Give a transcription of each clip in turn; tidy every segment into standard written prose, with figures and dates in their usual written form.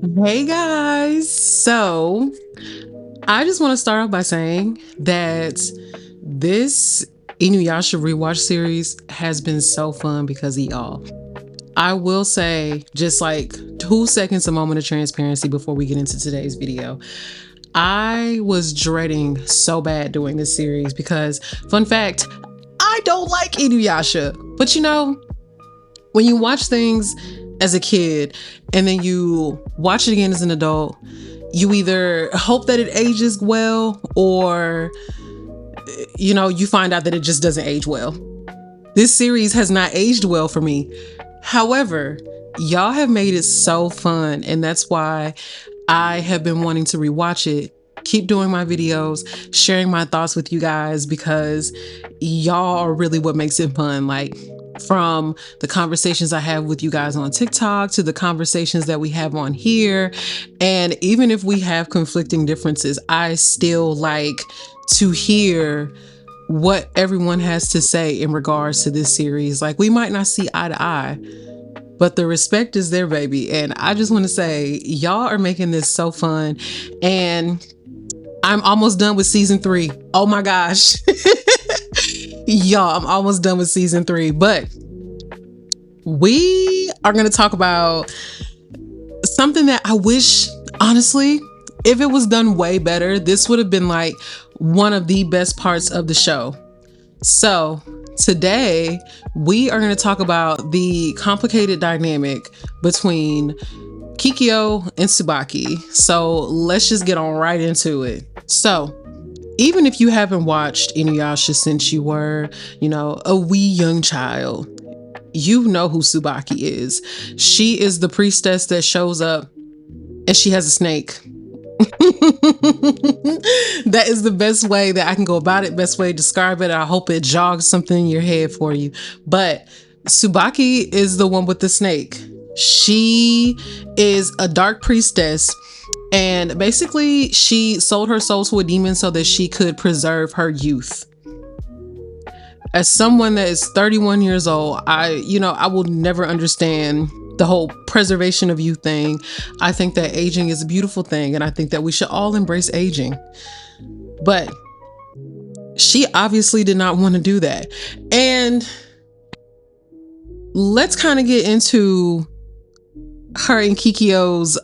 Hey guys. So, I just want to start off by saying that this Inuyasha rewatch series has been so fun because of y'all. I will say, just like 2 seconds, a moment of transparency before we get into today's video. I was dreading so bad doing this series because, fun fact, I don't like Inuyasha. But when you watch things as a kid and then you watch it again as an adult, you either hope that it ages well or you find out that it just doesn't age well. This series has not aged well for me. However, y'all have made it so fun, and that's why I have been wanting to rewatch it, keep doing my videos, sharing my thoughts with you guys, because y'all are really what makes it fun. Like, from the conversations I have with you guys on TikTok to the conversations that we have on here. And even if we have conflicting differences, I still like to hear what everyone has to say in regards to this series. Like, we might not see eye to eye, but the respect is there, baby. And I just want to say, y'all are making this so fun. And I'm almost done with season 3. Oh my gosh. Y'all, I'm almost done with season 3. But we are going to talk about something that I wish, honestly, if it was done way better, this would have been like one of the best parts of the show. So today we are going to talk about the complicated dynamic between Kikiyo and Tsubaki. So let's just get on right into it. So even if you haven't watched Inuyasha since you were, a wee young child, you know who Tsubaki is. She is the priestess that shows up and she has a snake. That is the best way that I can go about it, best way to describe it. I hope it jogs something in your head for you. But Tsubaki is the one with the snake. She is a dark priestess, and basically she sold her soul to a demon so that she could preserve her youth. As someone that is 31 years old, I will never understand the whole preservation of youth thing. I think that aging is a beautiful thing, and I think that we should all embrace aging. But she obviously did not want to do that. And let's kind of get into her and Kikiyo's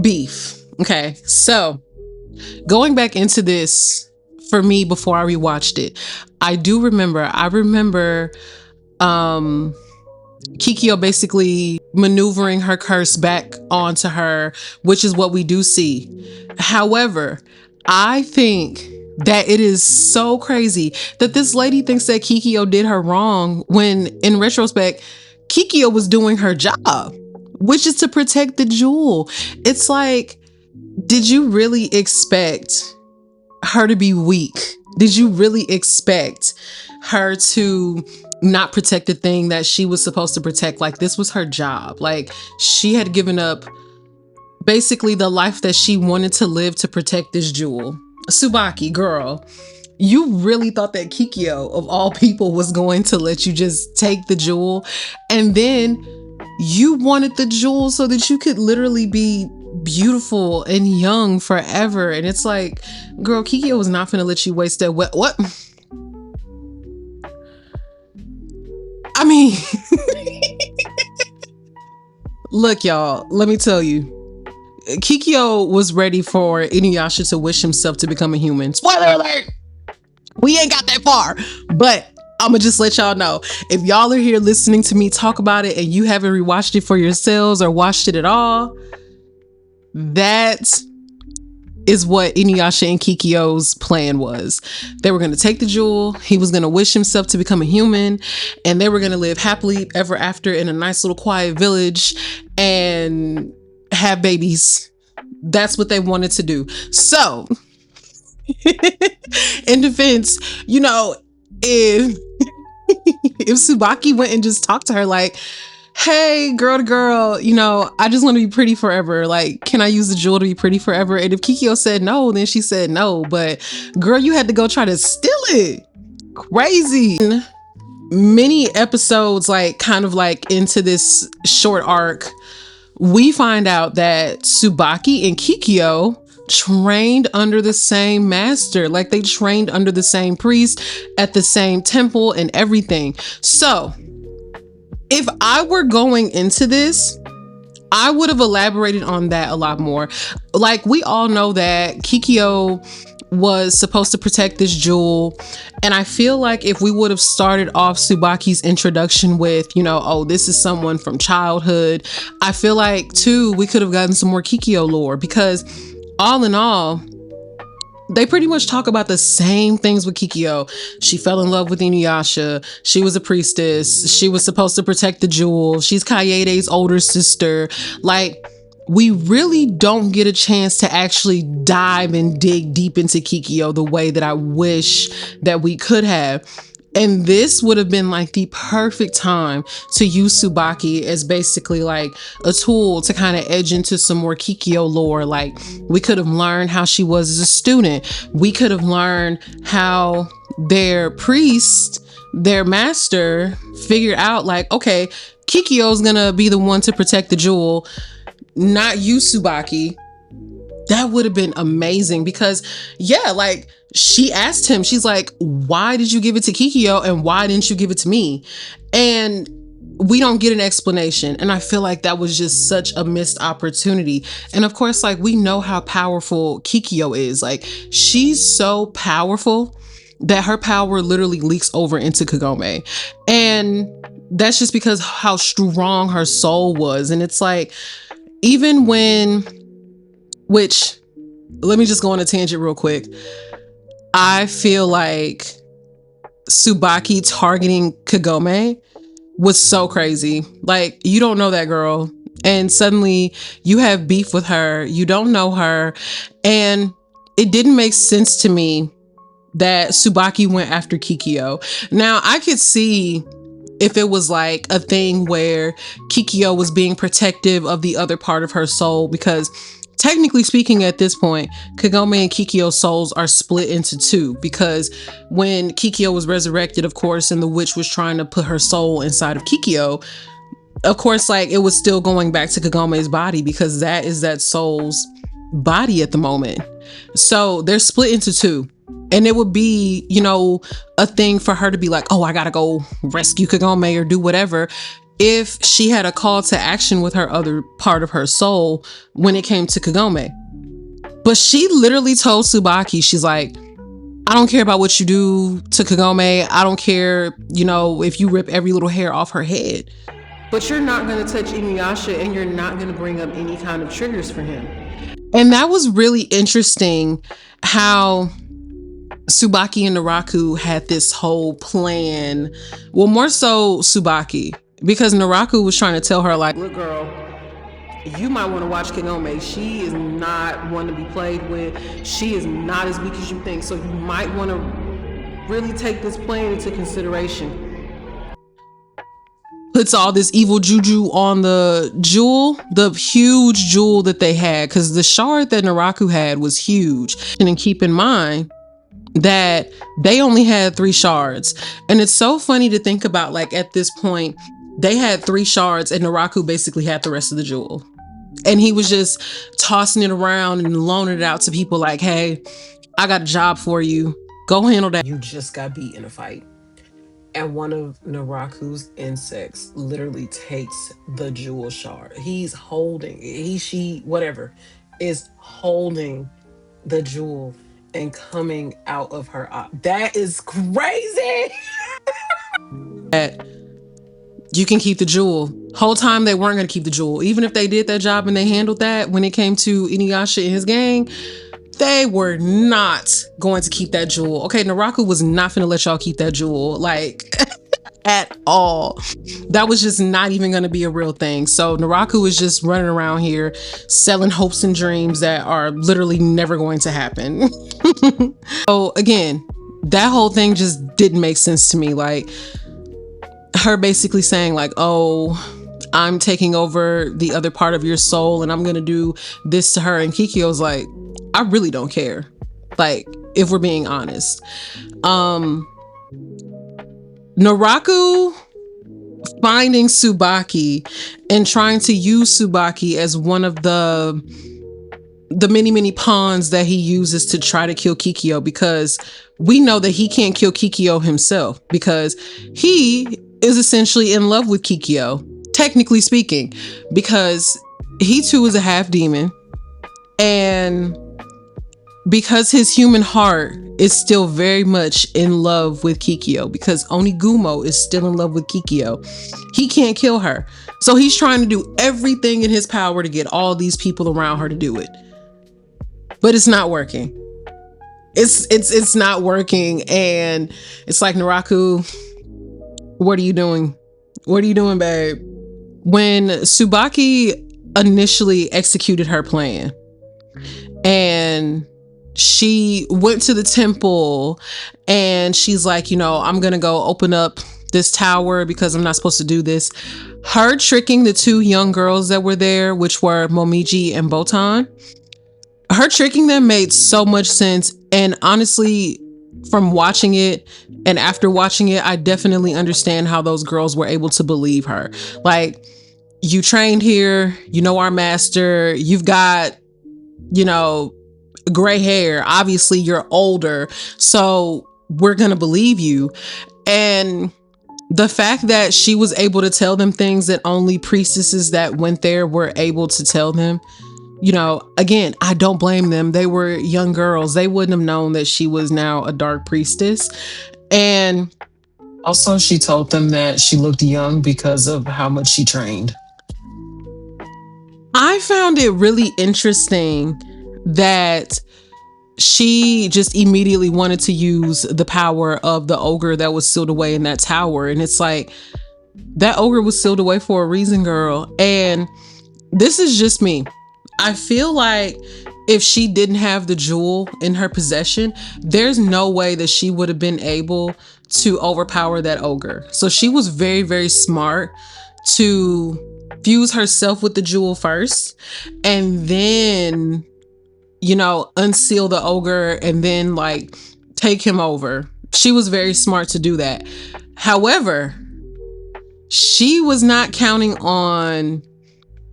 beef. Okay, so going back into this for me before I rewatched it, I remember Kikiyo basically maneuvering her curse back onto her, which is what we do see. However, I think that it is so crazy that this lady thinks that Kikiyo did her wrong when, in retrospect, Kikiyo was doing her job, which is to protect the jewel. It's like, did you really expect her to be weak? Did you really expect her to not protect the thing that she was supposed to protect? Like, this was her job. Like, she had given up basically the life that she wanted to live to protect this jewel. Tsubaki, girl, you really thought that Kikiyo, of all people, was going to let you just take the jewel? And then you wanted the jewel so that you could literally be beautiful and young forever. And it's like, girl, Kikiyo was not gonna let you waste that. What? I mean, look, y'all, let me tell you, Kikiyo was ready for Inuyasha to wish himself to become a human. Spoiler alert! We ain't got that far, but I'ma just let y'all know, if y'all are here listening to me talk about it and you haven't rewatched it for yourselves or watched it at all, that is what Inuyasha and Kikiyo's plan was. They were going to take the jewel. He was going to wish himself to become a human, and they were going to live happily ever after in a nice little quiet village and have babies. That's what they wanted to do. So, in defense, if Tsubaki went and just talked to her like, hey, girl to girl, I just want to be pretty forever. Like, can I use the jewel to be pretty forever? And if Kikiyo said no, then she said no. But girl, you had to go try to steal it. Crazy. Many episodes, like, kind of like into this short arc, we find out that Tsubaki and Kikyo trained under the same master. Like, they trained under the same priest at the same temple and everything. So if I were going into this, I would have elaborated on that a lot more. Like, we all know that Kikyo was supposed to protect this jewel. And I feel like if we would have started off Tsubaki's introduction with, oh, this is someone from childhood, I feel like, too, we could have gotten some more Kikyo lore, because all in all, they pretty much talk about the same things with Kikyo. She fell in love with Inuyasha. She was a priestess. She was supposed to protect the jewel. She's Kaede's older sister. Like, we really don't get a chance to actually dive and dig deep into Kikyo the way that I wish that we could have. And this would have been like the perfect time to use Tsubaki as basically like a tool to kind of edge into some more Kikyo lore. Like, we could have learned how she was as a student. We could have learned how their priest, their master, figured out like, okay, Kikyo's gonna be the one to protect the jewel, not you, Tsubaki. That would have been amazing, because like, she asked him, she's like, why did you give it to Kikyo and why didn't you give it to me? And we don't get an explanation. And I feel like that was just such a missed opportunity. And of course, like, we know how powerful Kikyo is. Like, she's so powerful that her power literally leaks over into Kagome. And that's just because how strong her soul was. And it's like, even when, which, let me just go on a tangent real quick. I feel like Tsubaki targeting Kagome was so crazy. Like, you don't know that girl, and suddenly you have beef with her. You don't know her. And it didn't make sense to me that Tsubaki went after Kikyo. Now, I could see if it was like a thing where Kikyo was being protective of the other part of her soul, because technically speaking, at this point, Kagome and Kikyo's souls are split into two, because when Kikyo was resurrected, of course, and the witch was trying to put her soul inside of Kikyo, of course, like, it was still going back to Kagome's body, because that is that soul's body at the moment. So they're split into two. And it would be, a thing for her to be like, oh, I gotta go rescue Kagome or do whatever, if she had a call to action with her other part of her soul when it came to Kagome. But she literally told Tsubaki, she's like, I don't care about what you do to Kagome. I don't care, if you rip every little hair off her head. But you're not going to touch Inuyasha, and you're not going to bring up any kind of triggers for him. And that was really interesting, how Tsubaki and Naraku had this whole plan. Well, more so Tsubaki, because Naraku was trying to tell her, like, look, girl, you might want to watch Kagome. She is not one to be played with. She is not as weak as you think. So you might want to really take this plan into consideration. Puts all this evil juju on the jewel, the huge jewel that they had, because the shard that Naraku had was huge. And keep in mind that they only had 3 shards. And it's so funny to think about, like, at this point, they had 3 shards and Naraku basically had the rest of the jewel. And he was just tossing it around and loaning it out to people like, hey, I got a job for you. Go handle that. You just got beat in a fight. And one of Naraku's insects literally takes the jewel shard. He's holding, she, whatever, is holding the jewel and coming out of her eye. That is crazy. That you can keep the jewel. Whole time they weren't going to keep the jewel. Even if they did that job and they handled that when it came to Inuyasha and his gang, they were not going to keep that jewel. Okay, Naraku was not going to let y'all keep that jewel, like, at all. That was just not even going to be a real thing. So Naraku is just running around here selling hopes and dreams that are literally never going to happen. So again, that whole thing just didn't make sense to me. Like, her basically saying like, oh, I'm taking over the other part of your soul and I'm going to do this to her. And Kikyo's like, I really don't care. Like, if we're being honest, Naraku finding Tsubaki and trying to use Tsubaki as one of the many many pawns that he uses to try to kill Kikyo, because we know that he can't kill Kikyo himself because he is essentially in love with Kikyo, technically speaking, because he too is a half demon, and because his human heart is still very much in love with Kikyo, because Onigumo is still in love with Kikyo, he can't kill her. So he's trying to do everything in his power to get all these people around her to do it. But it's not working. It's not working. And it's like, Naraku, what are you doing? What are you doing, babe? When Tsubaki initially executed her plan and she went to the temple and she's like, I'm gonna go open up this tower because I'm not supposed to do this. Her tricking the two young girls that were there, which were Momiji and Botan, her tricking them made so much sense. And honestly, from watching it and after watching it, I definitely understand how those girls were able to believe her. Like, you trained here, our master, you've got, gray hair, obviously you're older, so we're gonna believe you. And the fact that she was able to tell them things that only priestesses that went there were able to tell them, again, I don't blame them. They were young girls. They wouldn't have known that she was now a dark priestess. And also, she told them that she looked young because of how much she trained. I found it really interesting that she just immediately wanted to use the power of the ogre that was sealed away in that tower. And it's like, that ogre was sealed away for a reason, girl. And this is just me. I feel like if she didn't have the jewel in her possession, there's no way that she would have been able to overpower that ogre. So she was very, very smart to fuse herself with the jewel first and then, unseal the ogre and then take him over. She was very smart to do that. However, she was not counting on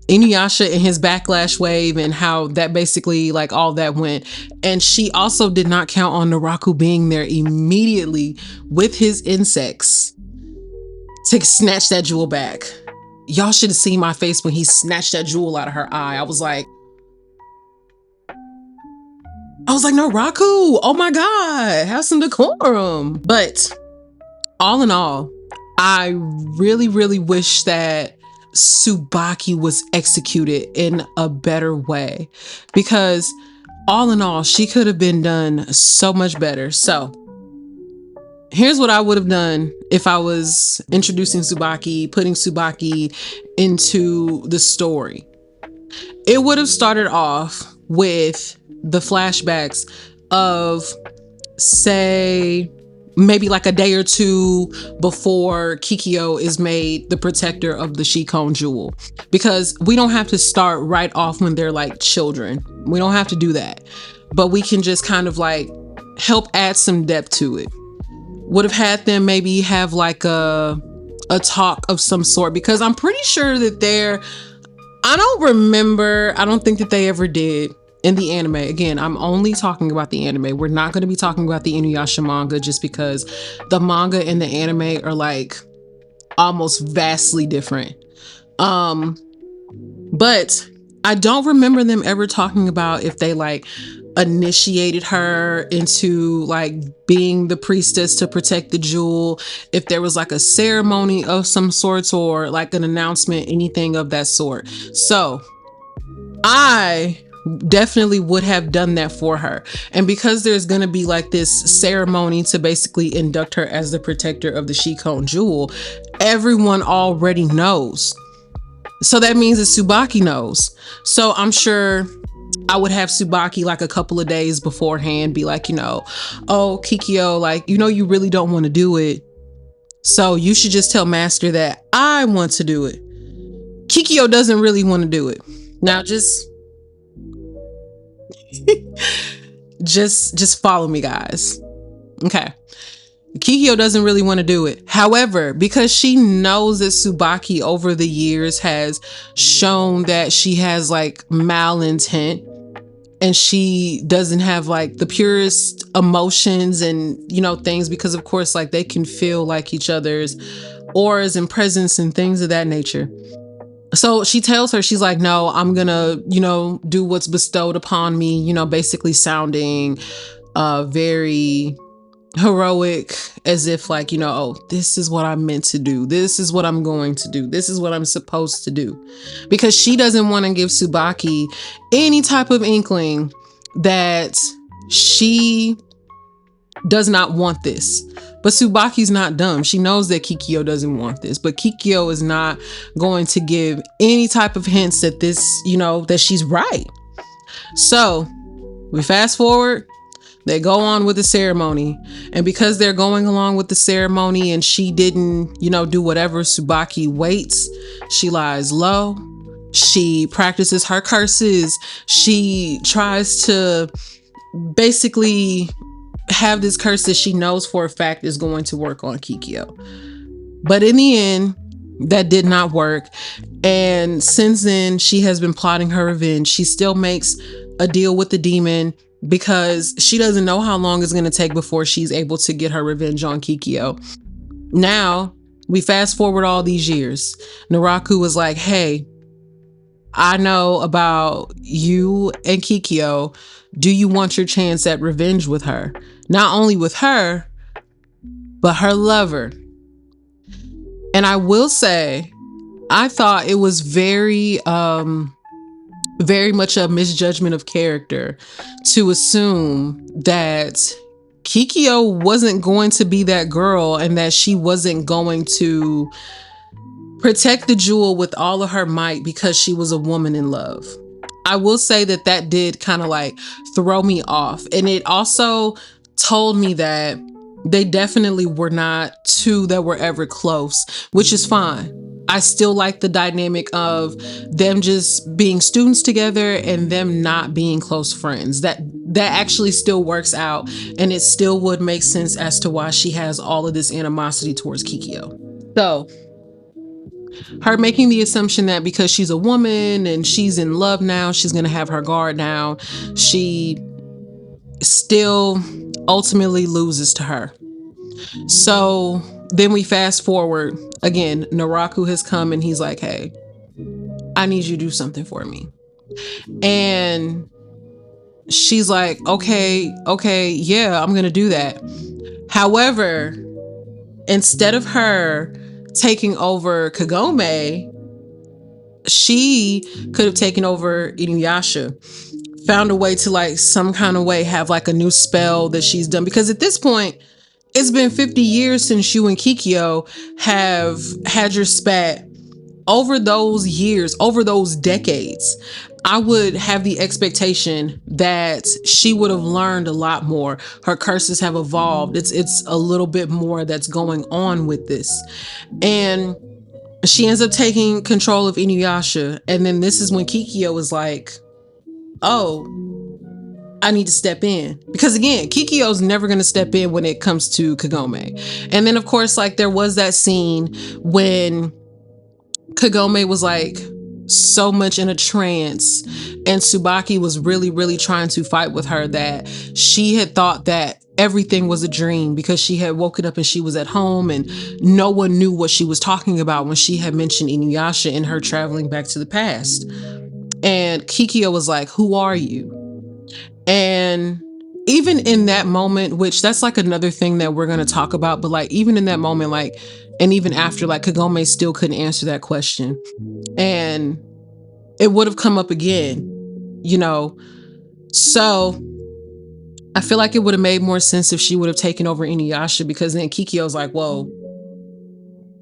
Inuyasha and his backlash wave and how that basically all that went. And she also did not count on Naraku being there immediately with his insects to snatch that jewel back. Y'all should have seen my face when he snatched that jewel out of her eye. I was like, Naraku, oh my God, have some decorum. But all in all, I really, really wish that Tsubaki was executed in a better way, because all in all, she could have been done so much better. So here's what I would have done if I was introducing Tsubaki, putting Tsubaki into the story. It would have started off with the flashbacks of, say, maybe a day or two before Kikyo is made the protector of the Shikon jewel, because we don't have to start right off when they're children. We don't have to do that, but we can just kind of help add some depth to it. Would have had them maybe have a talk of some sort, because I'm pretty sure that I don't think that they ever did in the anime. Again, I'm only talking about the anime. We're not going to be talking about the Inuyasha manga, just because the manga and the anime are almost vastly different. But I don't remember them ever talking about if they initiated her into being the priestess to protect the jewel, if there was a ceremony of some sorts or an announcement, anything of that sort. So I definitely would have done that for her. And because there's going to be this ceremony to basically induct her as the protector of the Shikon jewel, everyone already knows. So that means that Tsubaki knows. So I'm sure I would have Tsubaki a couple of days beforehand be oh, Kikyo, you really don't want to do it. So you should just tell Master that I want to do it. Kikyo doesn't really want to do it. Now just follow me, guys. Okay. Kikyo doesn't really want to do it. However, because she knows that Tsubaki over the years has shown that she has like malintent, and she doesn't have like the purest emotions and, you know, things, because of course like they can feel like each other's auras and presence and things of that nature. So she tells her, she's like, no, I'm gonna, you know, do what's bestowed upon me, you know, basically sounding very heroic, as if like, you know, oh, this is what I'm meant to do, this is what I'm going to do, this is what I'm supposed to do, because she doesn't want to give Tsubaki any type of inkling that she does not want this. But Tsubaki's not dumb. She knows that Kikiyo doesn't want this, but Kikiyo is not going to give any type of hints that this, you know, that she's right. So we fast forward. They go on with the ceremony, and because they're going along with the ceremony and she didn't, you know, do whatever, Tsubaki waits. She lies low. She practices her curses. She tries to basically have this curse that she knows for a fact is going to work on Kikiyo. But in the end, that did not work. And since then, she has been plotting her revenge. She still makes a deal with the demon, because she doesn't know how long it's going to take before she's able to get her revenge on Kikiyo. Now, we fast forward all these years. Naraku was like, hey, I know about you and Kikiyo. Do you want your chance at revenge with her? Not only with her, but her lover. And I will say, I thought it was very much a misjudgment of character to assume that Kikiyo wasn't going to be that girl and that she wasn't going to protect the jewel with all of her might because she was a woman in love. I will say that that did kind of like throw me off. And it also told me that they definitely were not two that were ever close, which is fine. I still like the dynamic of them just being students together and them not being close friends. That actually still works out, and it still would make sense as to why she has all of this animosity towards Kikiyo. So her making the assumption that because she's a woman and she's in love now, she's going to have her guard down, she still ultimately loses to her. So then we fast forward again. Naraku has come and he's like, hey, I need you to do something for me. And she's like, okay, yeah, I'm going to do that. However, instead of her taking over Kagome, she could have taken over Inuyasha, found a way to like some kind of way have like a new spell that she's done. Because at this point, it's been 50 years since you and Kikiyo have had your spat. Over those years, over those decades, I would have the expectation that she would have learned a lot more. Her curses have evolved. It's a little bit more that's going on with this. And she ends up taking control of Inuyasha. And then this is when Kikiyo is like, oh, I need to step in. Because again, Kikiyo's never going to step in when it comes to Kagome. And then of course, like there was that scene when Kagome was like so much in a trance and Tsubaki was really, really trying to fight with her, that she had thought that everything was a dream because she had woken up and she was at home and no one knew what she was talking about when she had mentioned Inuyasha in her traveling back to the past. And Kikiyo was like, who are you? And even in that moment, which that's like another thing that we're going to talk about, but like even in that moment, like, and even after, like Kagome still couldn't answer that question. And it would have come up again, you know? So I feel like it would have made more sense if she would have taken over Inuyasha, because then Kikiyo's like, whoa,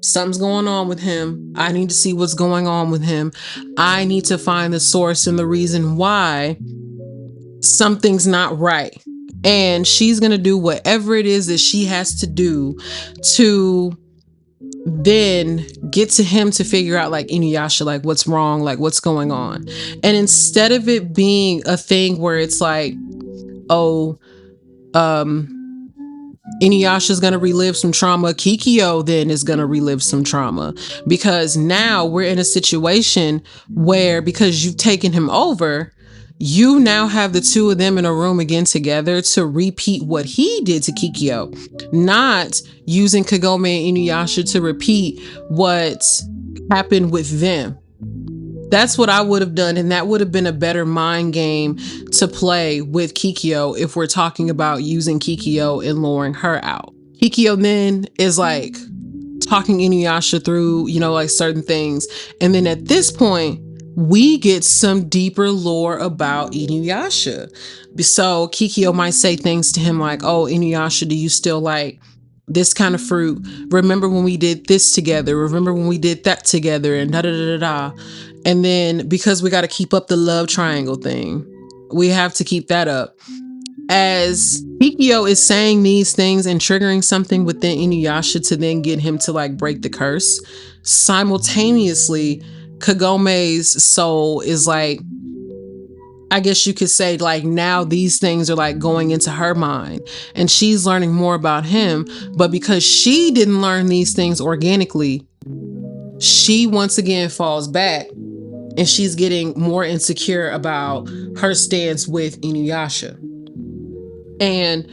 something's going on with him. I need to see what's going on with him. I need to find the source and the reason why something's not right. And she's going to do whatever it is that she has to do to then get to him to figure out like Inuyasha, like what's wrong, like what's going on. And instead of it being a thing where it's like, oh, Inuyasha's gonna relive some trauma. Kikyo then is gonna relive some trauma, because now we're in a situation where, because you've taken him over, you now have the two of them in a room again together to repeat what he did to Kikyo, not using Kagome and Inuyasha to repeat what happened with them. That's what I would have done, and that would have been a better mind game to play with Kikyo if we're talking about using Kikyo and luring her out. Kikyo then is like talking Inuyasha through, like certain things. And then at this point, we get some deeper lore about Inuyasha. So Kikyo might say things to him like, "Oh, Inuyasha, do you still like this kind of fruit? Remember when we did this together? Remember when we did that together?" And da da da da da. And then, because we got to keep up the love triangle thing, we have to keep that up. As Kikyo is saying these things and triggering something within Inuyasha to then get him to like break the curse, simultaneously, Kagome's soul is like, I guess you could say, like, now these things are like going into her mind and she's learning more about him. But because she didn't learn these things organically, she once again falls back and she's getting more insecure about her stance with Inuyasha. And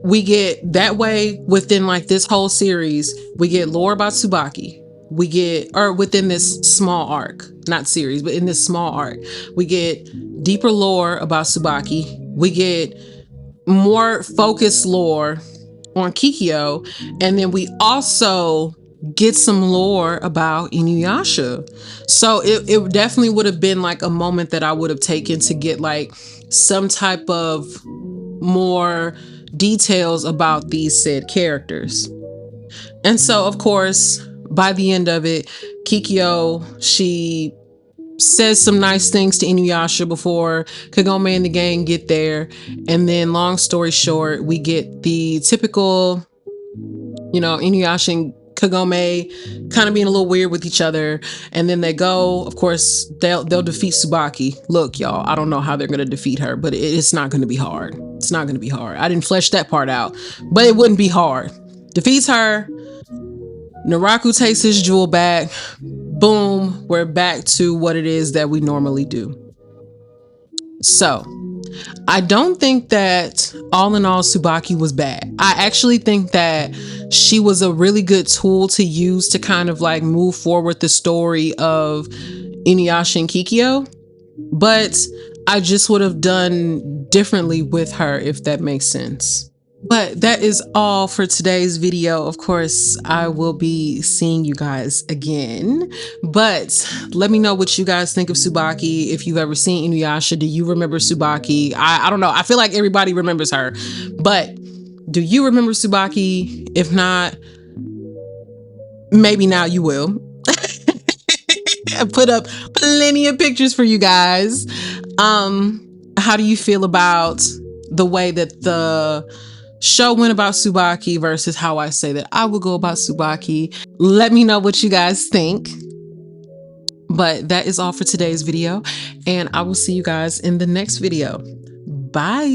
we get that way within like this whole series, we get lore about Tsubaki. We get, or within this small arc, not series, but in this small arc, we get deeper lore about Tsubaki. We get more focused lore on Kikyo. And then we also get some lore about Inuyasha. So it definitely would have been like a moment that I would have taken to get like some type of more details about these said characters. And so, of course, by the end of it, Kikyo, she says some nice things to Inuyasha before Kagome and the gang get there. And then, long story short, we get the typical, Inuyasha and Kagome kind of being a little weird with each other. And then they go, of course, they'll defeat Tsubaki. Look, y'all, I don't know how they're going to defeat her, but it's not going to be hard. It's not going to be hard. I didn't flesh that part out, but it wouldn't be hard. Defeats her. Naraku takes his jewel back. Boom, we're back to what it is that we normally do. So, I don't think that all in all Tsubaki was bad. I actually think that she was a really good tool to use to kind of like move forward the story of Inuyasha and Kikyo. But I just would have done differently with her, if that makes sense. But that is all for today's video. Of course, I will be seeing you guys again. But let me know what you guys think of Tsubaki. If you've ever seen Inuyasha, do you remember Tsubaki? I don't know. I feel like everybody remembers her. But do you remember Tsubaki? If not, maybe now you will. I put up plenty of pictures for you guys. How do you feel about the way that the show went about Tsubaki versus how I say that I would go about Tsubaki? Let me know what you guys think. But that is all for today's video, and I will see you guys in the next video. Bye.